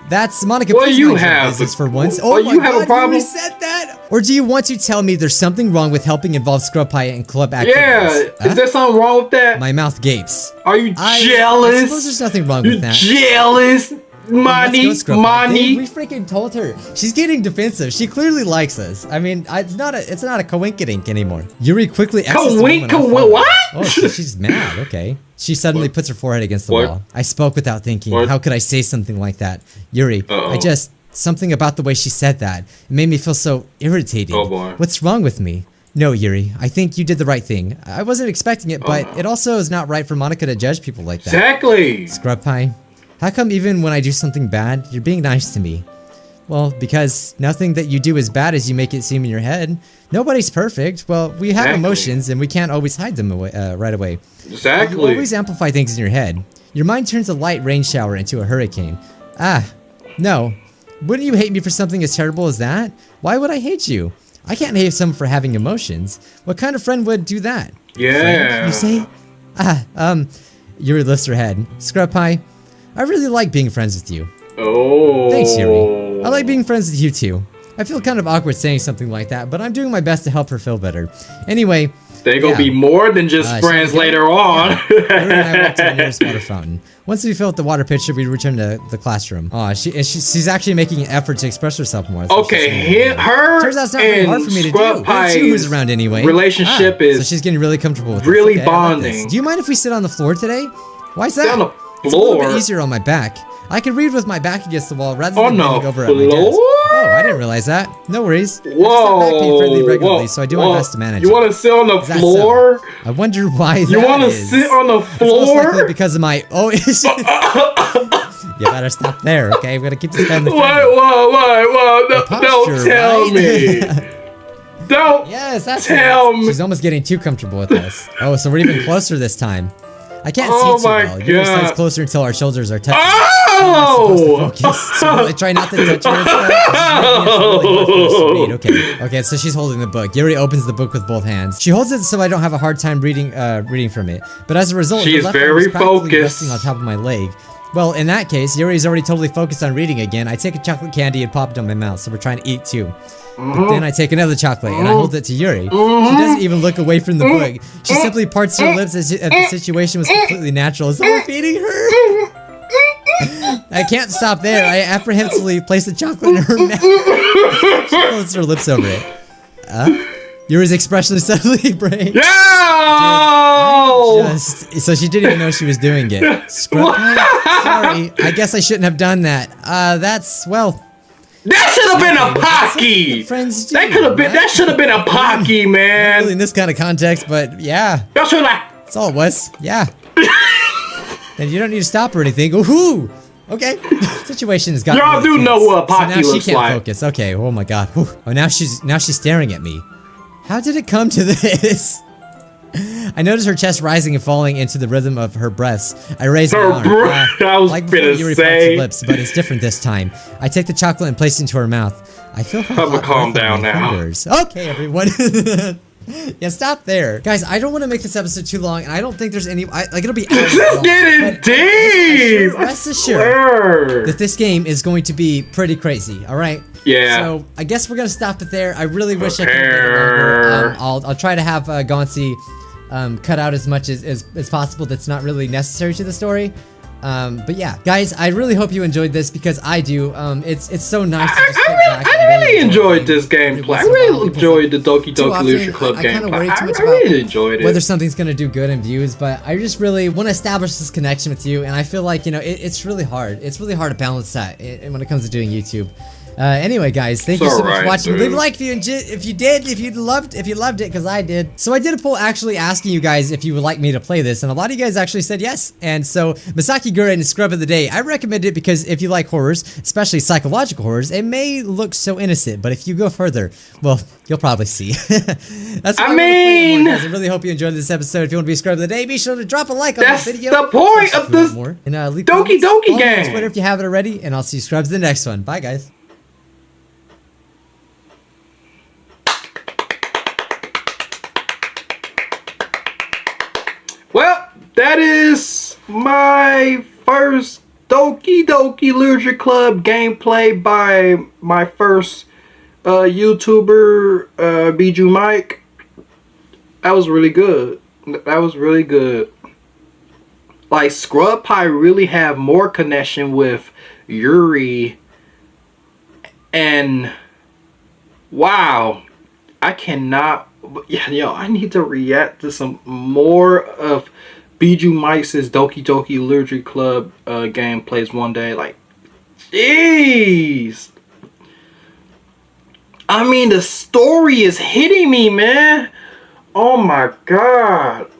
That's Monica. Well, you have this for once. Oh my God, a problem? You said that? Or do you want to tell me there's something wrong with helping involve Scrub Pie and club activities? Yeah, is there something wrong with that? My mouth gapes. Are you jealous? I suppose there's nothing wrong with that. Jealous? Money. We freaking told her. She's getting defensive. She clearly likes us. I mean, it's not a coinkydink anymore. Yuri quickly exits what? Oh, so she's mad. Okay. She suddenly puts her forehead against the wall. I spoke without thinking. How could I say something like that? Yuri, something about the way she said that. It made me feel so irritated. Oh boy. What's wrong with me? No, Yuri, I think you did the right thing. I wasn't expecting it, but it also is not right for Monica to judge people like that. Exactly. Scrub Pie, how come even when I do something bad, you're being nice to me? Well, because nothing that you do is bad as you make it seem in your head. Nobody's perfect. Well, we have emotions and we can't always hide them right away. Exactly. You always amplify things in your head. Your mind turns a light rain shower into a hurricane. No. Wouldn't you hate me for something as terrible as that? Why would I hate you? I can't hate someone for having emotions. What kind of friend would do that? Yeah. Friend, you say? Yuri lifts her head. Scrub Pie, I really like being friends with you. Oh. Thanks, Yuri. I like being friends with you too. I feel kind of awkward saying something like that, but I'm doing my best to help her feel better. Anyway, they're gonna be more than just friends later on. Yuri and I walk to the nearest water fountain. Once we fill up the water pitcher, we return to the classroom. She's actually making an effort to express herself more. Okay, her turns out it's not really hard for me to do. It's you who's around anyway. Relationship is so she's getting really comfortable with really this. bonding. Like do you mind if we sit on the floor today? Why is that? On the floor? It's a little bit easier on my back. I can read with my back against the wall rather than bending over at my desk. Oh, I didn't realize that. No worries. Whoa. I just have back pain fairly regularly, so I do my best to manage You want to sit on the floor? So? I wonder why that is. You want to sit on the floor? It's most likely because of my... Oh, you better stop there, okay? We're going to keep this guy in the Whoa. Don't tell me. Don't tell me. She's almost getting too comfortable with us. Oh, so we're even closer this time. I can't see too well. You slides closer until our shoulders are touching. Oh! So really try not to touch her. Okay, so she's holding the book. Yuri opens the book with both hands. She holds it so I don't have a hard time reading from it. But as a result, she is very focused. Resting on top of my leg. Well, in that case, Yuri's already totally focused on reading again. I take a chocolate candy and pop it in my mouth, so we're trying to eat too. But then I take another chocolate and I hold it to Yuri. She doesn't even look away from the book. She simply parts her lips as if the situation was completely natural. Is someone feeding her? I can't stop there. I apprehensively place the chocolate in her mouth. She closes her lips over it. Yuri's expression suddenly breaks. No! So she didn't even know she was doing it. Sorry, I guess I shouldn't have done that. That should have been a Pocky! That could have been. That should have been a Pocky, man. Not really in this kind of context, but yeah. That's all it was. Yeah. And you don't need to stop or anything. Ooh! Okay. Situation has got. Y'all do know what Pocky so now looks she can't like. focus. Okay. Oh my god. Whew. Oh, now she's staring at me. How did it come to this? I noticed her chest rising and falling into the rhythm of her breaths. I raised my arm. I was like before, gonna Yuri say. lips, but it's different this time. I take the chocolate and place it into her mouth. I feel her hot calm breath on down my now. fingers. Okay, everyone. Yeah, stop there. Guys, I don't want to make this episode too long, and I don't think there's any... like, it'll be hours This is long, getting deep! Rest assured that this game is going to be pretty crazy, alright? Yeah. So, I guess we're going to stop it there. I really wish I could have made it longer. I'll try to have Gonsi cut out as much as possible that's not really necessary to the story. But yeah, guys, I really hope you enjoyed this because I do. It's so nice to just sit back and I really enjoyed this gameplay. I really enjoyed the Doki Doki Literature Club gameplay. I really enjoyed it. Whether something's gonna do good in views, but I just really want to establish this connection with you, and I feel like, you know, it's really hard. It's really hard to balance that when it comes to doing YouTube. Anyway, guys, thank you so much for watching. Leave a like if you loved it, because I did. So I did a poll actually asking you guys if you would like me to play this, and a lot of you guys actually said yes. And so Masaki Gura and Scrub of the Day, I recommend it because if you like horrors, especially psychological horrors, it may look so innocent, but if you go further, well, you'll probably see. That's what I guys. I really hope you enjoyed this episode. If you want to be a Scrub of the Day, be sure to drop a like on the video. That's the point of this Doki Doki game. On Twitter if you haven't already, and I'll see you Scrubs in the next one. Bye, guys. Well, that is my first Doki Doki Literature Club gameplay by my first YouTuber, Bijuu Mike. That was really good. That was really good. Like, Scrub Pie really have more connection with Yuri. And, wow. I cannot... Yeah, yo, I need to react to some more of Bijuu Mike's Doki Doki Literature Club gameplays one day. Like, jeez. I mean, the story is hitting me, man. Oh my god.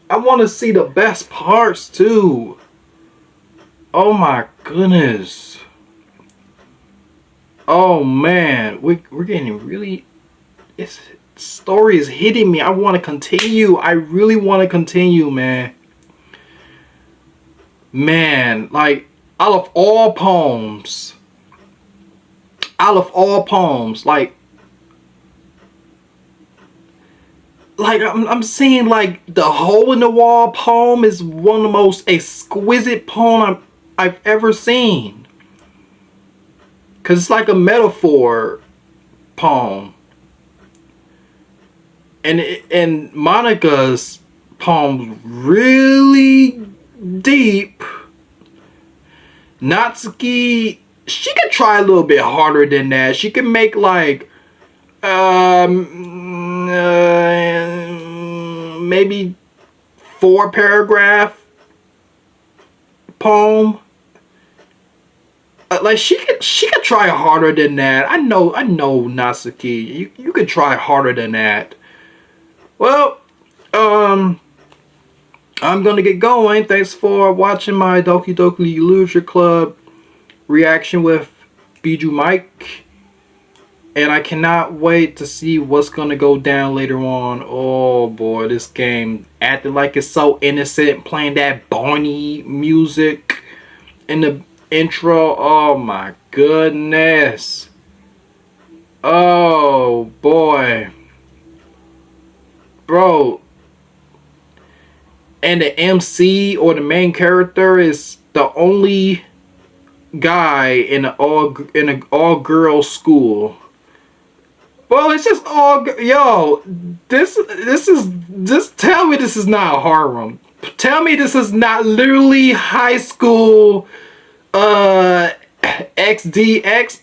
I want to see the best parts too. Oh my goodness. Oh man, we're getting really... story is hitting me. I want to continue. I really want to continue, man. Man, like, out of all poems, like I'm seeing, like, the hole in the wall poem is one of the most exquisite poem I've ever seen. Cause it's like a metaphor poem. And Monica's poem's really deep. Natsuki, she could try a little bit harder than that. She could make like maybe 4-paragraph poem. Like she could try harder than that. I know Natsuki. You could try harder than that. Well, I'm gonna get going. Thanks for watching my Doki Doki Literature Club reaction with Bijuu Mike. And I cannot wait to see what's gonna go down later on. Oh boy, this game acting like it's so innocent, playing that Barney music in the intro. Oh my goodness. Oh boy. Bro, and the MC or the main character is the only guy in an all girls school. Well, it's just all yo. This is just tell me this is not a harem. Tell me this is not literally high school XDX,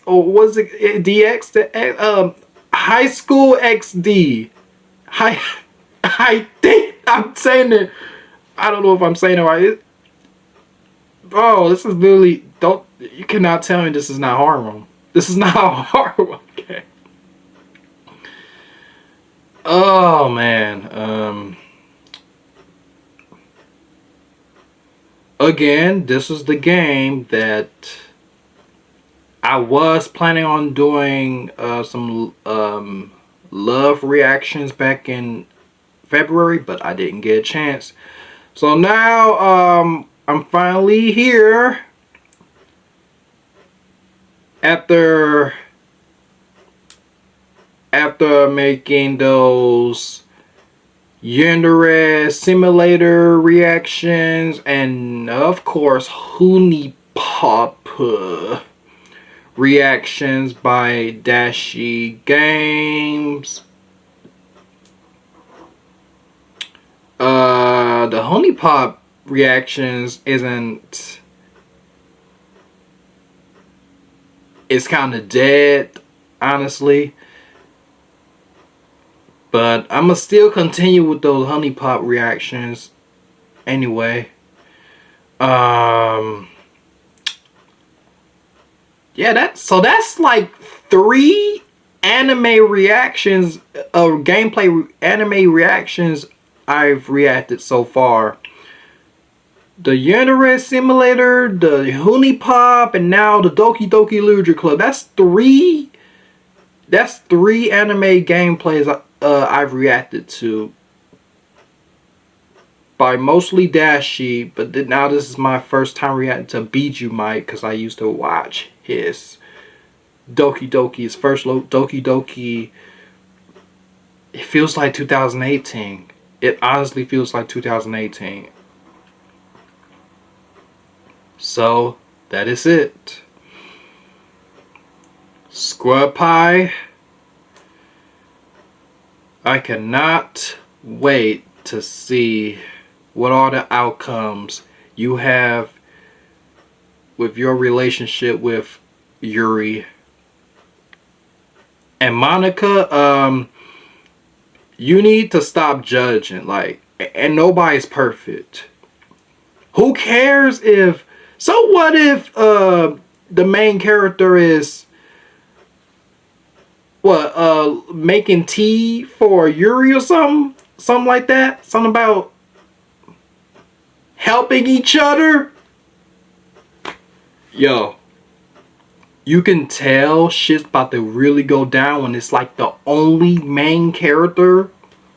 or was it DX? High school XD. I think I'm saying it. I don't know if I'm saying it right. Bro, this is literally... You cannot tell me this is not harem. This is not harem. Okay. Oh, man. again, this is the game that I was planning on doing some love reactions back in February, but I didn't get a chance. So now I'm finally here after making those Yandere simulator reactions and of course Honey Pop reactions by Dashi Games. The Honey Pop reactions it's kind of dead, honestly. But I'm gonna still continue with those Honey Pop reactions anyway. Yeah, that's like 3 anime reactions, gameplay anime reactions I've reacted so far. The Yandere Simulator, the Honey Pop, and now the Doki Doki Literature Club. That's 3 anime gameplays I've reacted to by mostly Dashi, but now this is my first time reacting to Bijuu Mike because I used to watch his Doki Doki, his first Doki Doki. It feels like 2018. It honestly feels like 2018. So that is it. Scrub Pie. I cannot wait to see what are the outcomes you have with your relationship with Yuri. And Monica, you need to stop judging. Like, and nobody's perfect. Who cares if... So what if the main character is... What, making tea for Yuri or something? Something like that? Something about helping each other? Yo. You can tell shit's about to really go down when it's like the only main character,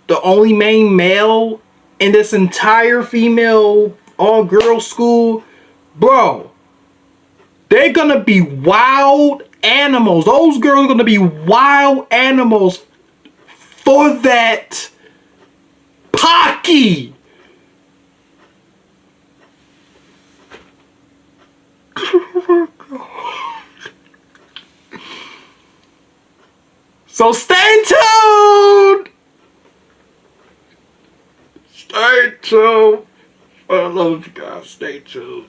the only main male in this entire female all-girl school. Bro, they're gonna be wild animals. Those girls are gonna be wild animals for that Pocky. So stay tuned. Stay tuned. I love you guys. Stay tuned.